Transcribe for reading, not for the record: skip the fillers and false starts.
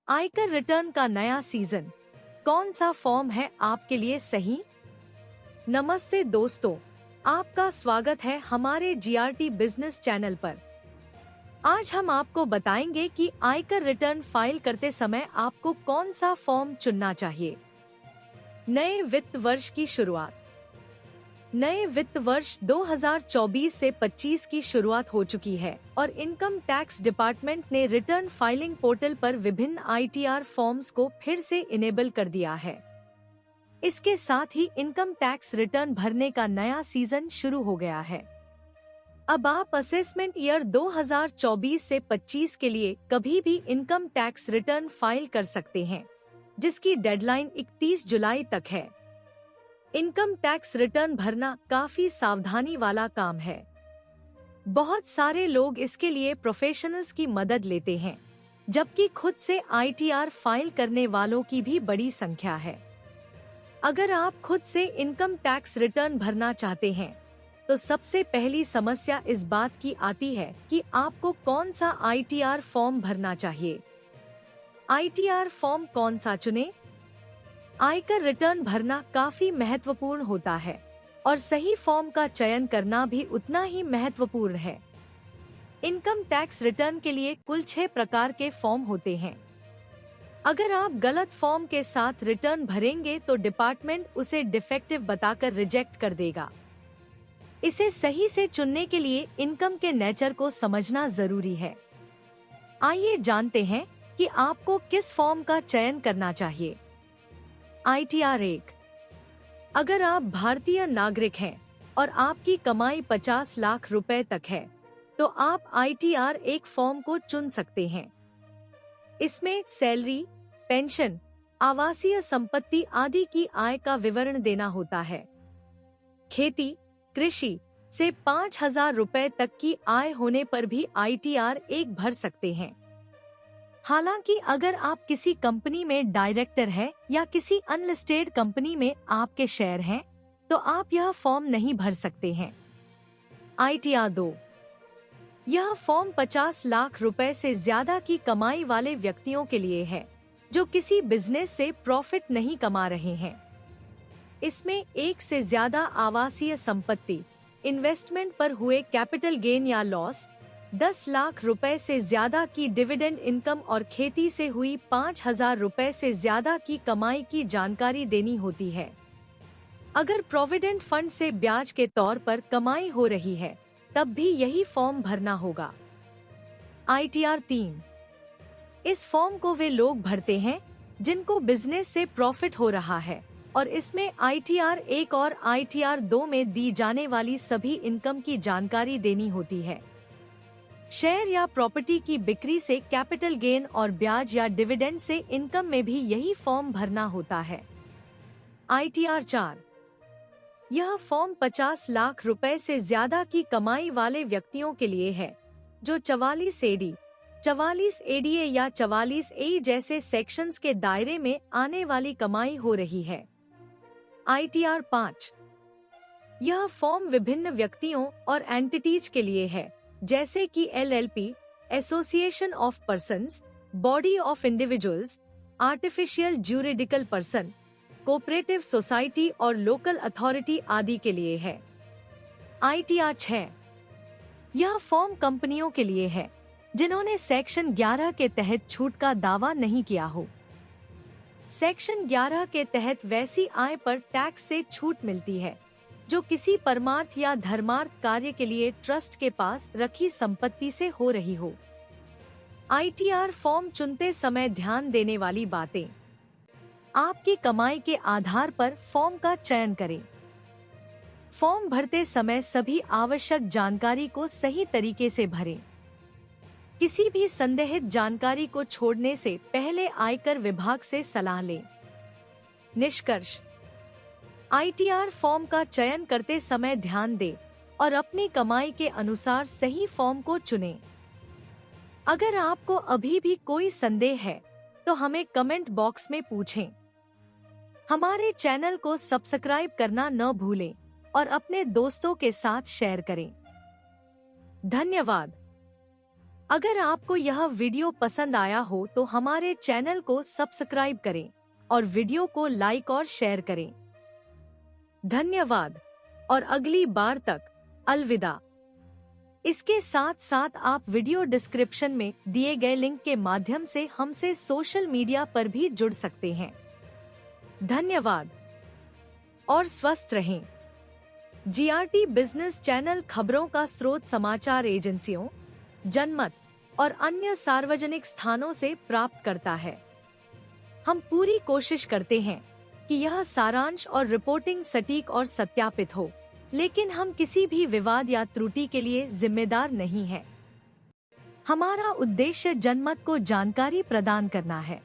आयकर रिटर्न का नया सीजन, कौन सा फॉर्म है आपके लिए सही? नमस्ते दोस्तों, आपका स्वागत है हमारे जीआरटी बिजनेस चैनल पर। आज हम आपको बताएंगे कि आयकर रिटर्न फाइल करते समय आपको कौन सा फॉर्म चुनना चाहिए। नए वित्त वर्ष की शुरुआत। नए वित्त वर्ष 2024 से 25 की शुरुआत हो चुकी है और इनकम टैक्स डिपार्टमेंट ने रिटर्न फाइलिंग पोर्टल पर विभिन्न आईटीआर फॉर्म्स को फिर से इनेबल कर दिया है। इसके साथ ही इनकम टैक्स रिटर्न भरने का नया सीजन शुरू हो गया है। अब आप असेसमेंट ईयर 2024 से 25 के लिए कभी भी इनकम टैक्स रिटर्न फाइल कर सकते हैं, जिसकी डेडलाइन 31 जुलाई तक है। इनकम टैक्स रिटर्न भरना काफी सावधानी वाला काम है। बहुत सारे लोग इसके लिए प्रोफेशनल्स की मदद लेते हैं, जबकि खुद से आईटीआर फाइल करने वालों की भी बड़ी संख्या है। अगर आप खुद से इनकम टैक्स रिटर्न भरना चाहते हैं, तो सबसे पहली समस्या इस बात की आती है कि आपको कौन सा आईटीआर फॉर्म भरना चाहिए। आईटीआर फॉर्म कौन सा चुनें? आयकर रिटर्न भरना काफी महत्वपूर्ण होता है और सही फॉर्म का चयन करना भी उतना ही महत्वपूर्ण है। इनकम टैक्स रिटर्न के लिए कुल 6 प्रकार के फॉर्म होते हैं। अगर आप गलत फॉर्म के साथ रिटर्न भरेंगे तो डिपार्टमेंट उसे डिफेक्टिव बताकर रिजेक्ट कर देगा। इसे सही से चुनने के लिए इनकम के नेचर को समझना जरूरी है। आइए जानते हैं कि आपको किस फॉर्म का चयन करना चाहिए। आईटीआर 1। अगर आप भारतीय नागरिक हैं और आपकी कमाई 50 लाख रुपए तक है, तो आप आईटीआर 1 फॉर्म को चुन सकते हैं। इसमें सैलरी, पेंशन, आवासीय संपत्ति आदि की आय का विवरण देना होता है। खेती, कृषि से 5,000 रुपए तक की आय होने पर भी आईटीआर 1 भर सकते हैं। हालांकि अगर आप किसी कंपनी में डायरेक्टर हैं या किसी अनलिस्टेड कंपनी में आपके शेयर हैं, तो आप यह फॉर्म नहीं भर सकते हैं। आईटीआर 2। यह फॉर्म 50 लाख रुपए से ज्यादा की कमाई वाले व्यक्तियों के लिए है, जो किसी बिजनेस से प्रॉफिट नहीं कमा रहे हैं। इसमें एक से ज्यादा आवासीय संपत्ति, इन्वेस्टमेंट पर हुए कैपिटल गेन या लॉस, 10 लाख रुपए से ज्यादा की डिविडेंड इनकम और खेती से हुई 5,000 रुपए से ज्यादा की कमाई की जानकारी देनी होती है। अगर प्रोविडेंट फंड से ब्याज के तौर पर कमाई हो रही है, तब भी यही फॉर्म भरना होगा। आईटीआर 3। इस फॉर्म को वे लोग भरते हैं जिनको बिजनेस से प्रॉफिट हो रहा है और इसमें आईटीआर 1 और आईटीआर 2 में दी जाने वाली सभी इनकम की जानकारी देनी होती है। शेयर या प्रॉपर्टी की बिक्री से कैपिटल गेन और ब्याज या डिविडेंड से इनकम में भी यही फॉर्म भरना होता है। आईटीआर 4। यह फॉर्म 50 लाख रुपए से ज्यादा की कमाई वाले व्यक्तियों के लिए है, जो 44 एडी, 44 एडीए या 44 ए जैसे सेक्शंस के दायरे में आने वाली कमाई हो रही है। आईटीआर 5। यह फॉर्म विभिन्न व्यक्तियों और एंटिटीज के लिए है, जैसे कि LLP, association of persons, body of individuals, artificial juridical person, cooperative society और लोकल अथॉरिटी आदि के लिए है। आईटीआर 6। यह फॉर्म कंपनियों के लिए है जिन्होंने सेक्शन 11 के तहत छूट का दावा नहीं किया हो। सेक्शन 11 के तहत वैसी आय पर टैक्स से छूट मिलती है जो किसी परमार्थ या धर्मार्थ कार्य के लिए ट्रस्ट के पास रखी संपत्ति से हो रही हो। आईटीआर फॉर्म चुनते समय ध्यान देने वाली बातें। आपकी कमाई के आधार पर फॉर्म का चयन करें। फॉर्म भरते समय सभी आवश्यक जानकारी को सही तरीके से भरें। किसी भी संदेहित जानकारी को छोड़ने से पहले आयकर विभाग से सलाह लें। निष्कर्ष: आईटीआर फॉर्म का चयन करते समय ध्यान दें और अपनी कमाई के अनुसार सही फॉर्म को चुनें। अगर आपको अभी भी कोई संदेह है, तो हमें कमेंट बॉक्स में पूछें। हमारे चैनल को सब्सक्राइब करना न भूलें और अपने दोस्तों के साथ शेयर करें। धन्यवाद। अगर आपको यह वीडियो पसंद आया हो तो हमारे चैनल को सब्सक्राइब करें और वीडियो को लाइक और शेयर करें। धन्यवाद और अगली बार तक अलविदा। इसके साथ साथ आप वीडियो डिस्क्रिप्शन में दिए गए लिंक के माध्यम से हमसे सोशल मीडिया पर भी जुड़ सकते हैं। धन्यवाद और स्वस्थ रहें। जीआरटी बिजनेस चैनल खबरों का स्रोत समाचार एजेंसियों, जनमत और अन्य सार्वजनिक स्थानों से प्राप्त करता है। हम पूरी कोशिश करते हैं कि यह सारांश और रिपोर्टिंग सटीक और सत्यापित हो, लेकिन हम किसी भी विवाद या त्रुटि के लिए जिम्मेदार नहीं हैं। हमारा उद्देश्य जनमत को जानकारी प्रदान करना है।